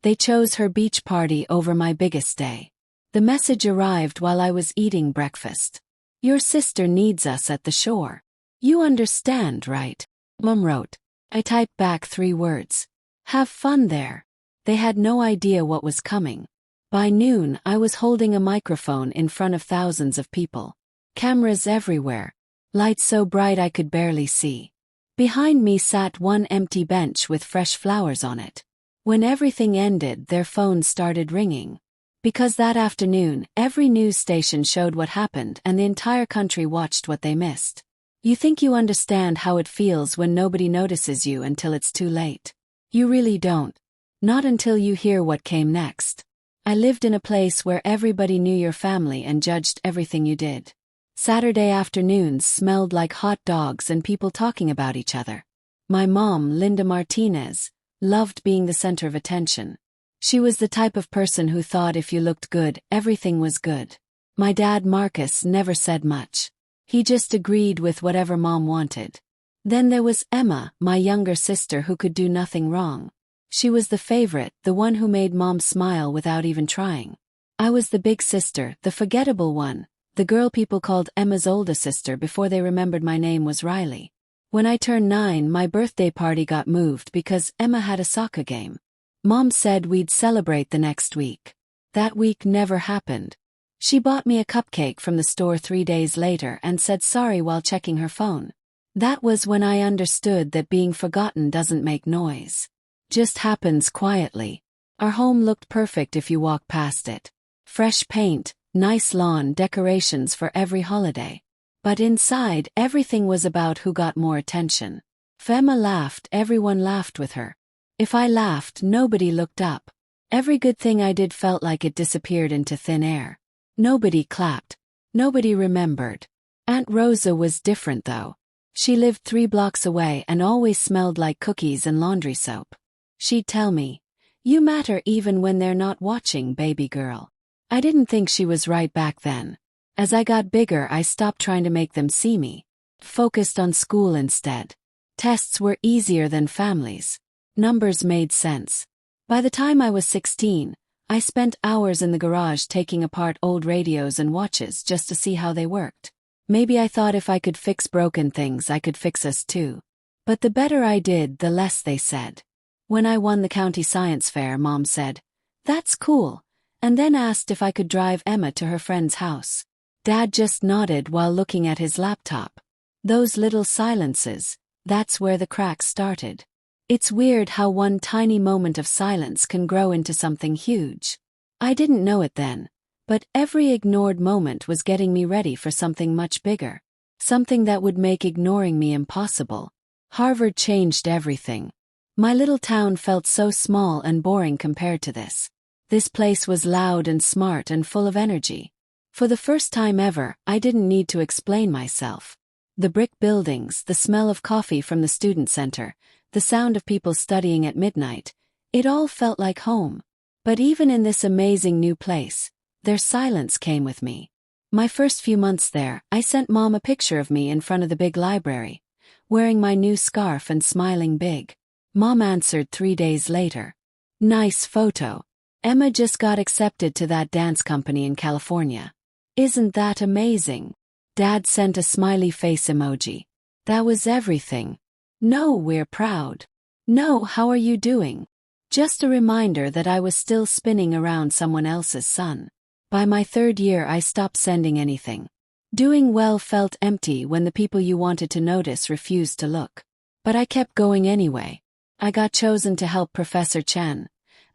They chose her beach party over my biggest day. The message arrived while I was eating breakfast. Your sister needs us at the shore. You understand, right? Mom wrote. I typed back 3 words. Have fun there. They had no idea what was coming. By noon, I was holding a microphone in front of thousands of people. Cameras everywhere. Lights so bright I could barely see. Behind me sat one empty bench with fresh flowers on it. When everything ended, their phones started ringing. Because that afternoon, every news station showed what happened and the entire country watched what they missed. You think you understand how it feels when nobody notices you until it's too late. You really don't. Not until you hear what came next. I lived in a place where everybody knew your family and judged everything you did. Saturday afternoons smelled like hot dogs and people talking about each other. My mom, Linda Martinez, loved being the center of attention. She was the type of person who thought if you looked good, everything was good. My dad, Marcus, never said much. He just agreed with whatever Mom wanted. Then there was Emma, my younger sister who could do nothing wrong. She was the favorite, the one who made Mom smile without even trying. I was the big sister, the forgettable one, the girl people called Emma's older sister before they remembered my name was Riley. When I turned 9, my birthday party got moved because Emma had a soccer game. Mom said we'd celebrate the next week. That week never happened. She bought me a cupcake from the store 3 days later and said sorry while checking her phone. That was when I understood that being forgotten doesn't make noise. Just happens quietly. Our home looked perfect if you walked past it. Fresh paint, nice lawn, decorations for every holiday. But inside, everything was about who got more attention. If Emma laughed, everyone laughed with her. If I laughed, nobody looked up. Every good thing I did felt like it disappeared into thin air. Nobody clapped. Nobody remembered. Aunt Rosa was different though. She lived 3 blocks away and always smelled like cookies and laundry soap. She'd tell me, "You matter even when they're not watching, baby girl." I didn't think she was right back then. As I got bigger, I stopped trying to make them see me. Focused on school instead. Tests were easier than families. Numbers made sense. By the time I was 16, I spent hours in the garage taking apart old radios and watches just to see how they worked. Maybe I thought if I could fix broken things, I could fix us too. But the better I did, the less they said. When I won the county science fair, Mom said, "That's cool," and then asked if I could drive Emma to her friend's house. Dad just nodded while looking at his laptop. Those little silences, that's where the cracks started. It's weird how one tiny moment of silence can grow into something huge. I didn't know it then, but every ignored moment was getting me ready for something much bigger. Something that would make ignoring me impossible. Harvard changed everything. My little town felt so small and boring compared to this. This place was loud and smart and full of energy. For the first time ever, I didn't need to explain myself. The brick buildings, the smell of coffee from the student center, the sound of people studying at midnight, it all felt like home. But even in this amazing new place, their silence came with me. My first few months there, I sent Mom a picture of me in front of the big library, wearing my new scarf and smiling big. Mom answered 3 days later. "Nice photo. Emma just got accepted to that dance company in California. Isn't that amazing?" Dad sent a smiley face emoji. That was everything. No, we're proud. No, how are you doing? Just a reminder that I was still spinning around someone else's sun. By my 3rd year, I stopped sending anything. Doing well felt empty when the people you wanted to notice refused to look. But I kept going anyway. I got chosen to help Professor Chen,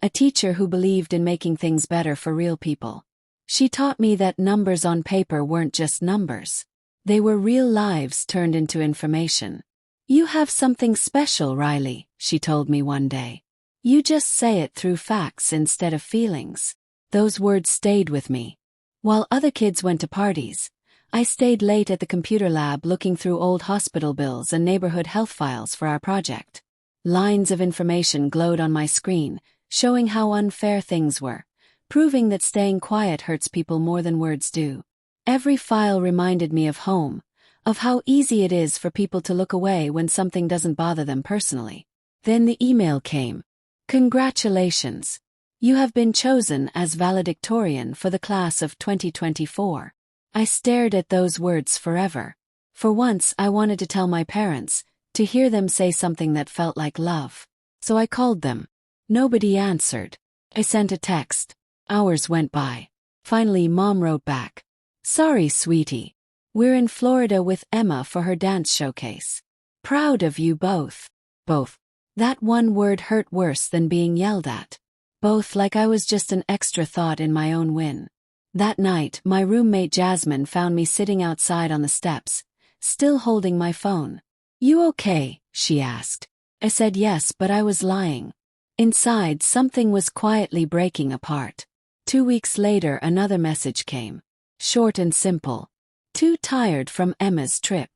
a teacher who believed in making things better for real people. She taught me that numbers on paper weren't just numbers. They were real lives turned into information. "You have something special, Riley," she told me one day. "You just say it through facts instead of feelings." Those words stayed with me. While other kids went to parties, I stayed late at the computer lab looking through old hospital bills and neighborhood health files for our project. Lines of information glowed on my screen, showing how unfair things were, proving that staying quiet hurts people more than words do. Every file reminded me of home, of how easy it is for people to look away when something doesn't bother them personally. Then the email came. "Congratulations. You have been chosen as valedictorian for the class of 2024. I stared at those words forever. For once I wanted to tell my parents, to hear them say something that felt like love. So I called them. Nobody answered. I sent a text. Hours went by. Finally, Mom wrote back. Sorry, sweetie. We're in Florida with Emma for her dance showcase. Proud of you both. Both. That one word hurt worse than being yelled at. Both, like I was just an extra thought in my own win. That night, my roommate Jasmine found me sitting outside on the steps, still holding my phone. You okay? She asked. I said yes, but I was lying. Inside, something was quietly breaking apart. 2 weeks later, another message came. Short and simple. Too tired from Emma's trip.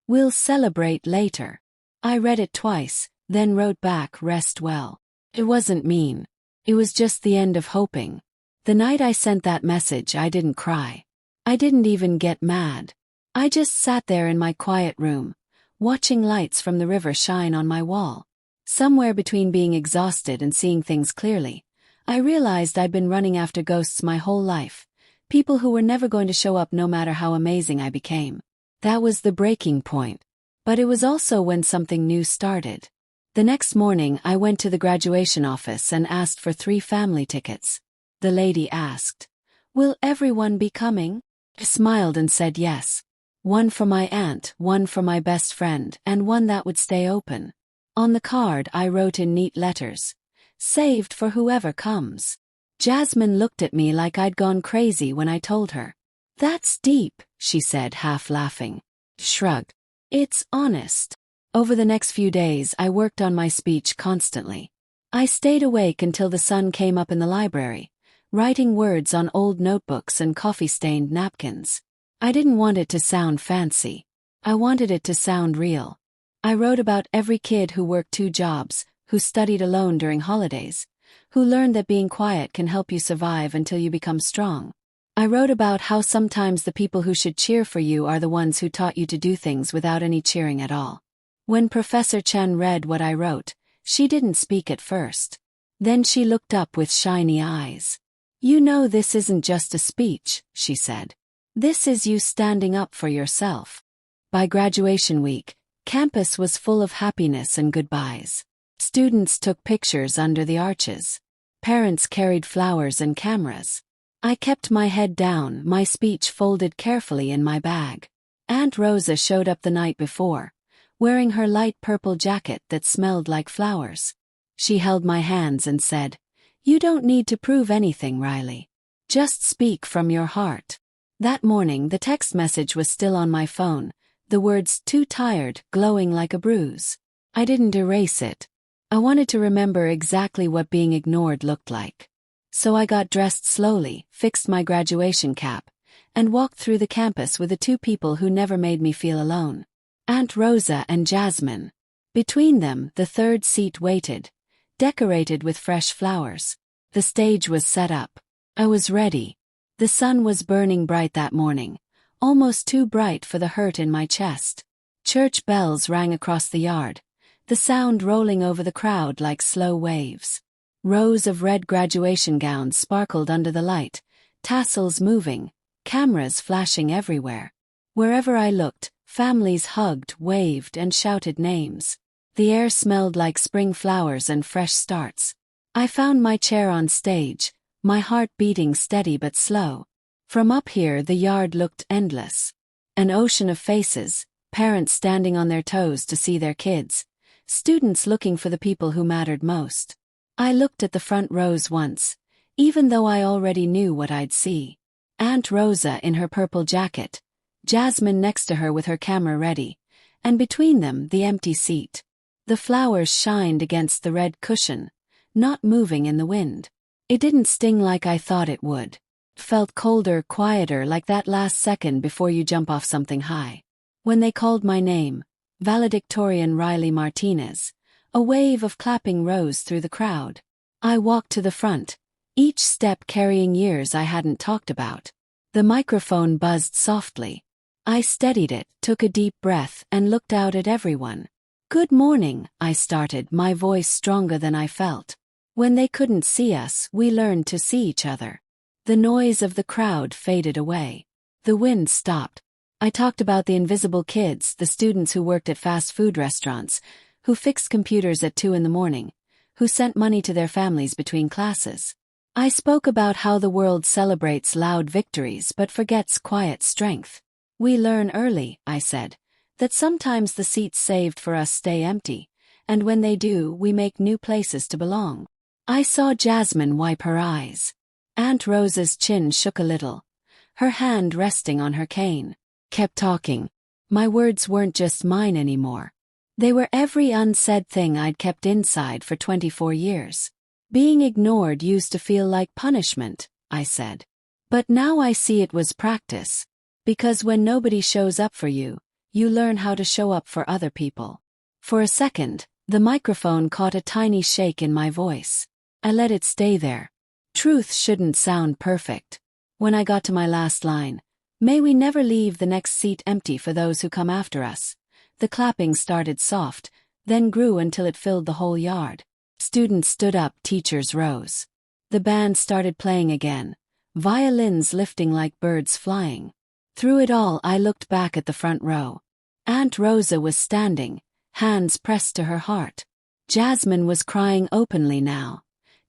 We'll celebrate later. I read it twice, then wrote back, rest well. It wasn't mean. It was just the end of hoping. The night I sent that message, I didn't cry. I didn't even get mad. I just sat there in my quiet room, watching lights from the river shine on my wall. Somewhere between being exhausted and seeing things clearly, I realized I'd been running after ghosts my whole life, people who were never going to show up no matter how amazing I became. That was the breaking point. But it was also when something new started. The next morning, I went to the graduation office and asked for 3 family tickets. The lady asked, "Will everyone be coming?" I smiled and said yes. 1 for my aunt, 1 for my best friend, and 1 that would stay open. On the card, I wrote in neat letters, "Saved for whoever comes." Jasmine looked at me like I'd gone crazy when I told her. That's deep, she said, half laughing. Shrugged. It's honest. Over the next few days, I worked on my speech constantly. I stayed awake until the sun came up in the library, writing words on old notebooks and coffee-stained napkins. I didn't want it to sound fancy. I wanted it to sound real. I wrote about every kid who worked 2 jobs, who studied alone during holidays, who learned that being quiet can help you survive until you become strong. I wrote about how sometimes the people who should cheer for you are the ones who taught you to do things without any cheering at all. When Professor Chen read what I wrote, she didn't speak at first. Then she looked up with shiny eyes. You know, this isn't just a speech, she said. This is you standing up for yourself. By graduation week, campus was full of happiness and goodbyes. Students took pictures under the arches. Parents carried flowers and cameras. I kept my head down, my speech folded carefully in my bag. Aunt Rosa showed up the night before, wearing her light purple jacket that smelled like flowers. She held my hands and said, "You don't need to prove anything, Riley. Just speak from your heart." That morning, the text message was still on my phone, the words "too tired" glowing like a bruise. I didn't erase it. I wanted to remember exactly what being ignored looked like. So I got dressed slowly, fixed my graduation cap, and walked through the campus with the 2 people who never made me feel alone. Aunt Rosa and Jasmine. Between them, the 3rd seat waited, decorated with fresh flowers. The stage was set up. I was ready. The sun was burning bright that morning, almost too bright for the hurt in my chest. Church bells rang across the yard, the sound rolling over the crowd like slow waves. Rows of red graduation gowns sparkled under the light, tassels moving, cameras flashing everywhere. Wherever I looked, families hugged, waved, and shouted names. The air smelled like spring flowers and fresh starts. I found my chair on stage, my heart beating steady but slow. From up here, the yard looked endless. An ocean of faces, parents standing on their toes to see their kids, students looking for the people who mattered most. I looked at the front rows once, even though I already knew what I'd see. Aunt Rosa in her purple jacket, Jasmine next to her with her camera ready, and between them the empty seat. The flowers shined against the red cushion, not moving in the wind. It didn't sting like I thought it would. It felt colder, quieter, like that last second before you jump off something high. When they called my name, valedictorian Riley Martinez, a wave of clapping rose through the crowd. I walked to the front, each step carrying years I hadn't talked about. The microphone buzzed softly. I steadied it, took a deep breath, and looked out at everyone. "Good morning," I started, my voice stronger than I felt. When they couldn't see us, we learned to see each other. The noise of the crowd faded away. The wind stopped. I talked about the invisible kids, the students who worked at fast food restaurants, who fixed computers at 2 a.m, who sent money to their families between classes. I spoke about how the world celebrates loud victories but forgets quiet strength. We learn early, I said, that sometimes the seats saved for us stay empty, and when they do, we make new places to belong. I saw Jasmine wipe her eyes. Aunt Rosa's chin shook a little, her hand resting on her cane. Kept talking. My words weren't just mine anymore. They were every unsaid thing I'd kept inside for 24 years. Being ignored used to feel like punishment, I said. But now I see it was practice. Because when nobody shows up for you, you learn how to show up for other people. For a second, the microphone caught a tiny shake in my voice. I let it stay there. Truth shouldn't sound perfect. When I got to my last line, may we never leave the next seat empty for those who come after us. The clapping started soft, then grew until it filled the whole yard. Students stood up, teachers rose. The band started playing again, violins lifting like birds flying. Through it all, I looked back at the front row. Aunt Rosa was standing, hands pressed to her heart. Jasmine was crying openly now,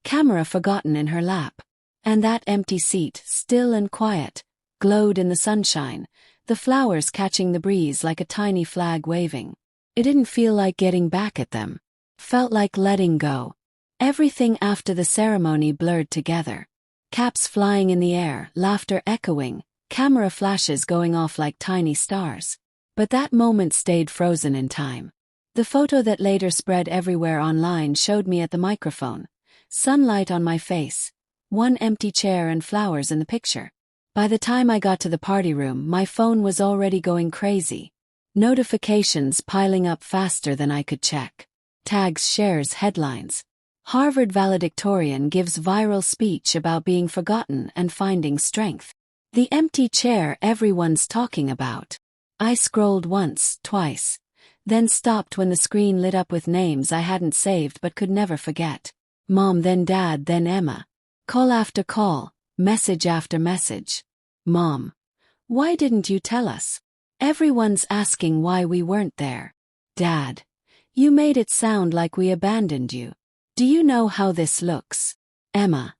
camera forgotten in her lap. And that empty seat, still and quiet, glowed in the sunshine, the flowers catching the breeze like a tiny flag waving. It didn't feel like getting back at them. Felt like letting go. Everything after the ceremony blurred together. Caps flying in the air, laughter echoing, camera flashes going off like tiny stars. But that moment stayed frozen in time. The photo that later spread everywhere online showed me at the microphone. Sunlight on my face. One empty chair and flowers in the picture. By the time I got to the party room, my phone was already going crazy. Notifications piling up faster than I could check. Tags, shares, headlines. Harvard valedictorian gives viral speech about being forgotten and finding strength. The empty chair everyone's talking about. I scrolled once, twice. Then stopped when the screen lit up with names I hadn't saved but could never forget. Mom, then Dad, then Emma. Call after call. Message after message. Mom, why didn't you tell us? Everyone's asking why we weren't there. Dad, you made it sound like we abandoned you. Do you know how this looks? Emma,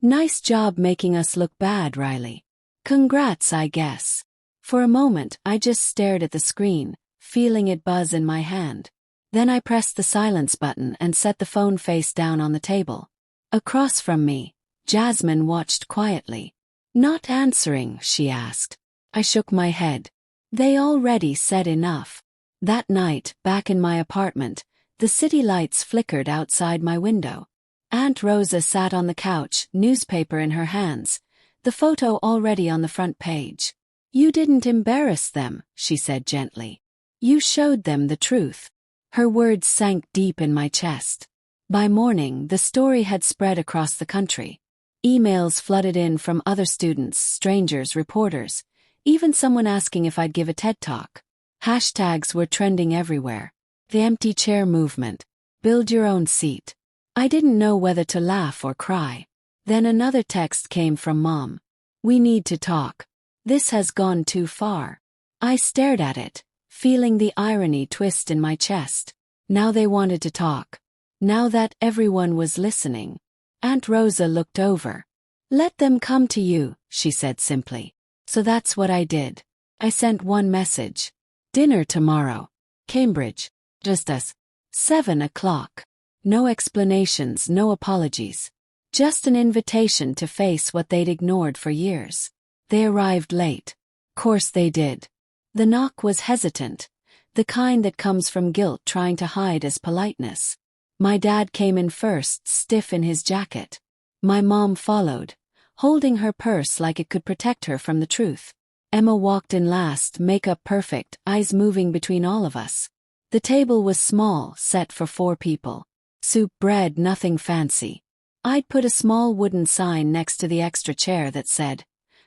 nice job making us look bad, Riley. Congrats, I guess. For a moment, I just stared at the screen, feeling it buzz in my hand. Then I pressed the silence button and set the phone face down on the table. Across from me, Jasmine watched quietly. Not answering, she asked. I shook my head. They already said enough. That night, back in my apartment, the city lights flickered outside my window. Aunt Rosa sat on the couch, newspaper in her hands, the photo already on the front page. You didn't embarrass them, she said gently. You showed them the truth. Her words sank deep in my chest. By morning, the story had spread across the country. Emails flooded in from other students, strangers, reporters, even someone asking if I'd give a TED Talk. Hashtags were trending everywhere. The empty chair movement. Build your own seat. I didn't know whether to laugh or cry. Then another text came from Mom. We need to talk. This has gone too far. I stared at it, feeling the irony twist in my chest. Now they wanted to talk. Now that everyone was listening. Aunt Rosa looked over. Let them come to you, she said simply. So that's what I did. I sent one message. Dinner tomorrow. Cambridge. Just us. 7 o'clock. No explanations, no apologies. Just an invitation to face what they'd ignored for years. They arrived late. Course they did. The knock was hesitant, the kind that comes from guilt trying to hide as politeness. My dad came in first, stiff in his jacket. My mom followed, holding her purse like it could protect her from the truth. Emma walked in last, makeup perfect, eyes moving between all of us. The table was small, set for 4 people. Soup, bread, nothing fancy. I'd put a small wooden sign next to the extra chair that said,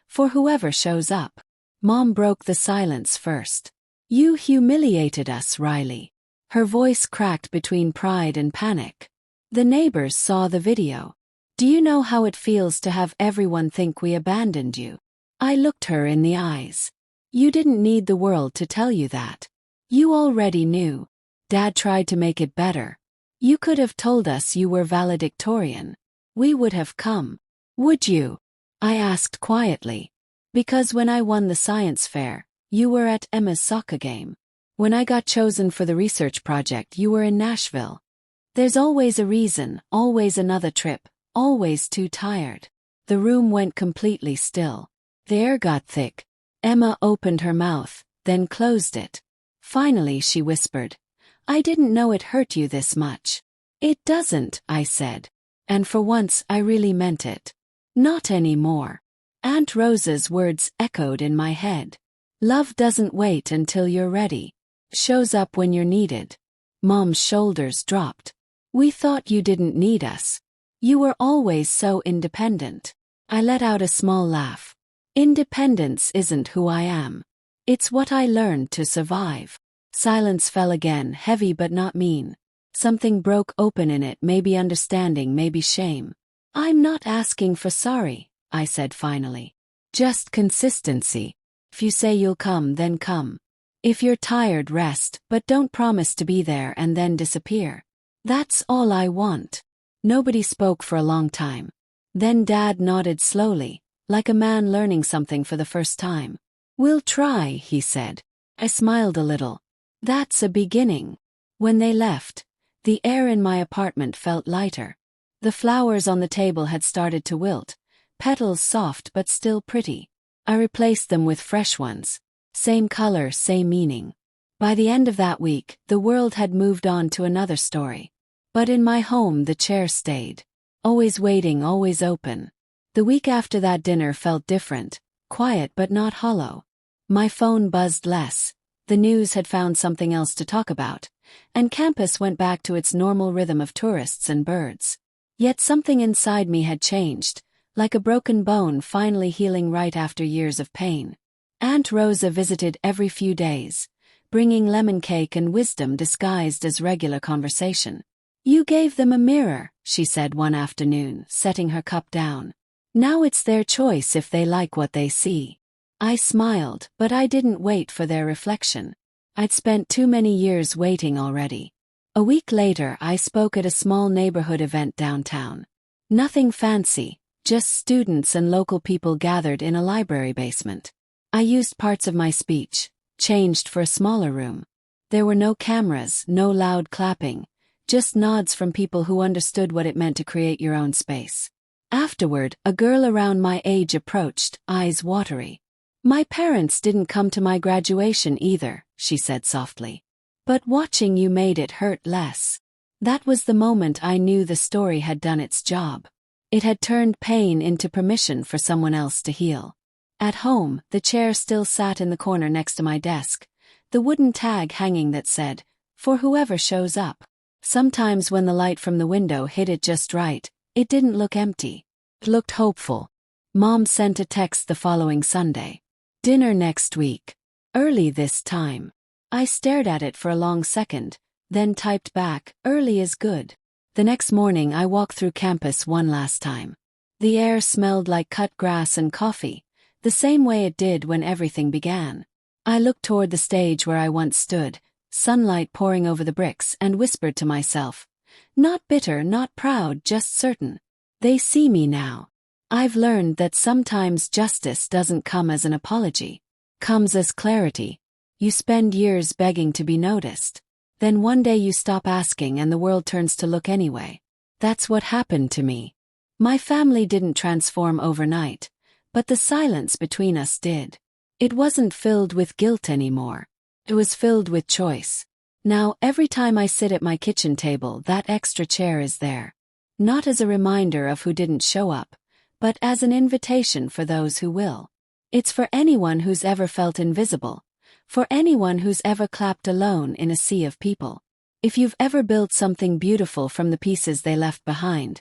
"For whoever shows up." Mom broke the silence first. You humiliated us, Riley. Her voice cracked between pride and panic. The neighbors saw the video. Do you know how it feels to have everyone think we abandoned you? I looked her in the eyes. You didn't need the world to tell you that. You already knew. Dad tried to make it better. You could have told us you were valedictorian. We would have come. Would you? I asked quietly. Because when I won the science fair, you were at Emma's soccer game. When I got chosen for the research project, you were in Nashville. There's always a reason, always another trip, always too tired. The room went completely still. The air got thick. Emma opened her mouth, then closed it. Finally she whispered, I didn't know it hurt you this much. It doesn't, I said. And for once I really meant it. Not anymore. Aunt Rosa's words echoed in my head. Love doesn't wait until you're ready. Shows up when you're needed. Mom's shoulders dropped. We thought you didn't need us. You were always so independent. I let out a small laugh. Independence isn't who I am. It's what I learned to survive. Silence fell again, heavy but not mean. Something broke open in it, maybe understanding, maybe shame. I'm not asking for sorry, I said finally. Just consistency. If you say you'll come, then come. If you're tired, rest, but don't promise to be there and then disappear. That's all I want. Nobody spoke for a long time. Then Dad nodded slowly, like a man learning something for the first time. We'll try, he said. I smiled a little. That's a beginning. When they left, the air in my apartment felt lighter. The flowers on the table had started to wilt, petals soft but still pretty. I replaced them with fresh ones. Same color, same meaning. By the end of that week, the world had moved on to another story. But in my home the chair stayed. Always waiting, always open. The week after that dinner felt different, quiet but not hollow. My phone buzzed less. The news had found something else to talk about, and campus went back to its normal rhythm of tourists and birds. Yet something inside me had changed, like a broken bone finally healing right after years of pain. Aunt Rosa visited every few days, bringing lemon cake and wisdom disguised as regular conversation. You gave them a mirror, she said one afternoon, setting her cup down. Now it's their choice if they like what they see. I smiled, but I didn't wait for their reflection. I'd spent too many years waiting already. A week later I spoke at a small neighborhood event downtown. Nothing fancy, just students and local people gathered in a library basement. I used parts of my speech, changed for a smaller room. There were no cameras, no loud clapping, just nods from people who understood what it meant to create your own space. Afterward, a girl around my age approached, eyes watery. My parents didn't come to my graduation either, she said softly. But watching you made it hurt less. That was the moment I knew the story had done its job. It had turned pain into permission for someone else to heal. At home, the chair still sat in the corner next to my desk, the wooden tag hanging that said, "For whoever shows up." Sometimes when the light from the window hit it just right, it didn't look empty. It looked hopeful. Mom sent a text the following Sunday. Dinner next week. Early this time. I stared at it for a long second, then typed back, early is good. The next morning I walked through campus one last time. The air smelled like cut grass and coffee, the same way it did when everything began. I looked toward the stage where I once stood, sunlight pouring over the bricks, and whispered to myself, not bitter, not proud, just certain. They see me now. I've learned that sometimes justice doesn't come as an apology. Comes as clarity. You spend years begging to be noticed. Then one day you stop asking and the world turns to look anyway. That's what happened to me. My family didn't transform overnight, but the silence between us did. It wasn't filled with guilt anymore. It was filled with choice. Now, every time I sit at my kitchen table, that extra chair is there. Not as a reminder of who didn't show up, but as an invitation for those who will. It's for anyone who's ever felt invisible, for anyone who's ever clapped alone in a sea of people. If you've ever built something beautiful from the pieces they left behind,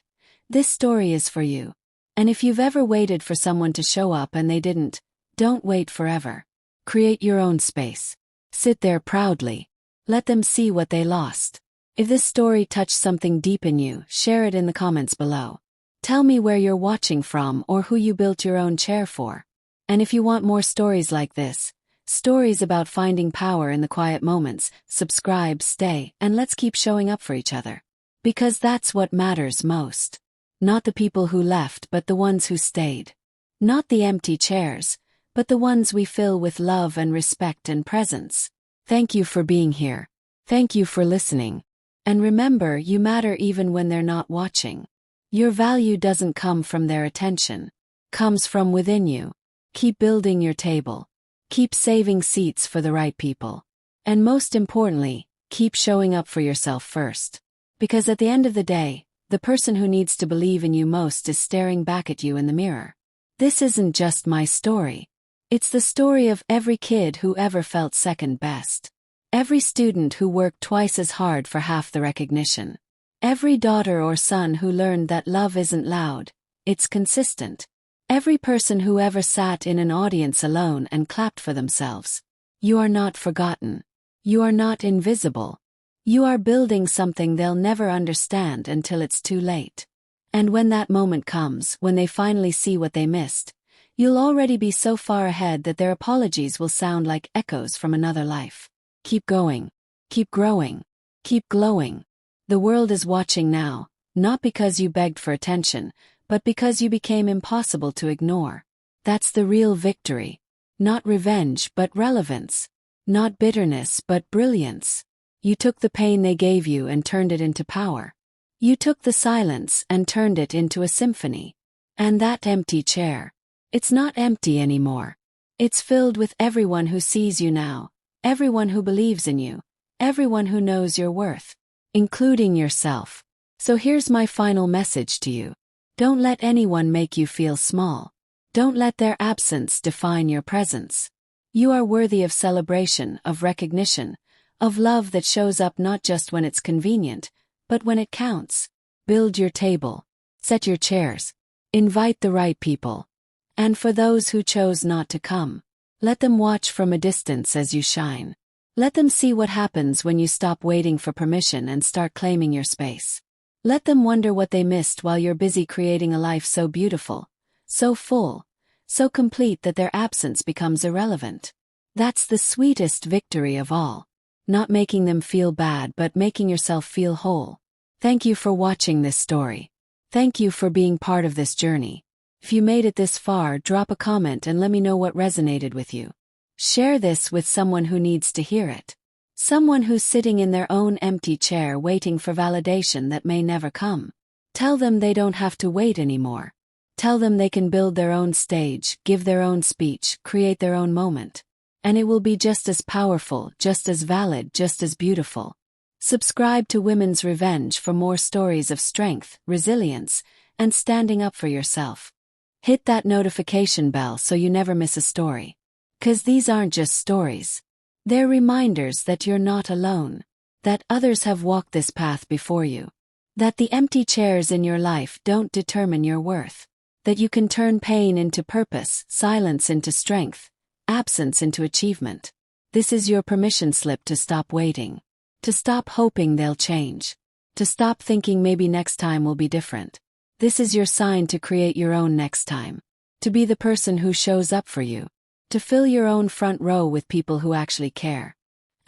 this story is for you. And if you've ever waited for someone to show up and they didn't, don't wait forever. Create your own space. Sit there proudly. Let them see what they lost. If this story touched something deep in you, share it in the comments below. Tell me where you're watching from or who you built your own chair for. And if you want more stories like this, stories about finding power in the quiet moments, subscribe, stay, and let's keep showing up for each other. Because that's what matters most. Not the people who left, but the ones who stayed. Not the empty chairs, but the ones we fill with love and respect and presence. Thank you for being here. Thank you for listening. And remember, you matter even when they're not watching. Your value doesn't come from their attention. Comes from within you. Keep building your table. Keep saving seats for the right people. And most importantly, keep showing up for yourself first. Because at the end of the day, the person who needs to believe in you most is staring back at you in the mirror. This isn't just my story. It's the story of every kid who ever felt second best. Every student who worked twice as hard for half the recognition. Every daughter or son who learned that love isn't loud, it's consistent. Every person who ever sat in an audience alone and clapped for themselves. You are not forgotten. You are not invisible. You are building something they'll never understand until it's too late. And when that moment comes, when they finally see what they missed, you'll already be so far ahead that their apologies will sound like echoes from another life. Keep going. Keep growing. Keep glowing. The world is watching now, not because you begged for attention, but because you became impossible to ignore. That's the real victory. Not revenge, but relevance. Not bitterness, but brilliance. You took the pain they gave you and turned it into power. You took the silence and turned it into a symphony. And that empty chair, it's not empty anymore. It's filled with everyone who sees you now, everyone who believes in you, everyone who knows your worth, including yourself. So here's my final message to you. Don't let anyone make you feel small. Don't let their absence define your presence. You are worthy of celebration, of recognition, of love that shows up not just when it's convenient, but when it counts. Build your table. Set your chairs. Invite the right people. And for those who chose not to come, let them watch from a distance as you shine. Let them see what happens when you stop waiting for permission and start claiming your space. Let them wonder what they missed while you're busy creating a life so beautiful, so full, so complete that their absence becomes irrelevant. That's the sweetest victory of all. Not making them feel bad, but making yourself feel whole. Thank you for watching this story. Thank you for being part of this journey. If you made it this far, drop a comment and let me know what resonated with you. Share this with someone who needs to hear it. Someone who's sitting in their own empty chair waiting for validation that may never come. Tell them they don't have to wait anymore. Tell them they can build their own stage, give their own speech, create their own moment. And it will be just as powerful, just as valid, just as beautiful. Subscribe to Women's Revenge for more stories of strength, resilience, and standing up for yourself. Hit that notification bell so you never miss a story. 'Cause these aren't just stories. They're reminders that you're not alone. That others have walked this path before you. That the empty chairs in your life don't determine your worth. That you can turn pain into purpose, silence into strength, absence into achievement. This is your permission slip to stop waiting. To stop hoping they'll change. To stop thinking maybe next time will be different. This is your sign to create your own next time. To be the person who shows up for you. To fill your own front row with people who actually care.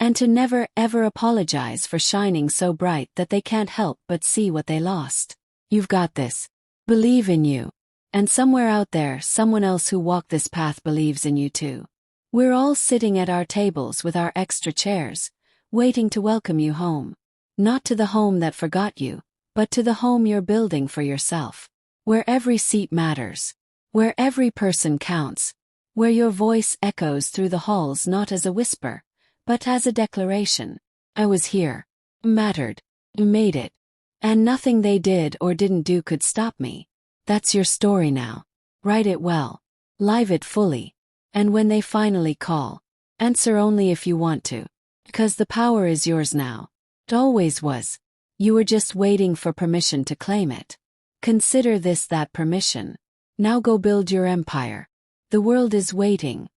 And to never ever apologize for shining so bright that they can't help but see what they lost. You've got this. Believe in you. And somewhere out there, someone else who walked this path believes in you too. We're all sitting at our tables with our extra chairs, waiting to welcome you home. Not to the home that forgot you, but to the home you're building for yourself. Where every seat matters. Where every person counts. Where your voice echoes through the halls not as a whisper, but as a declaration. I was here. Mattered. Made it. And nothing they did or didn't do could stop me. That's your story now. Write it well. Live it fully. And when they finally call, answer only if you want to. Because the power is yours now. It always was. You were just waiting for permission to claim it. Consider this that permission. Now go build your empire. The world is waiting.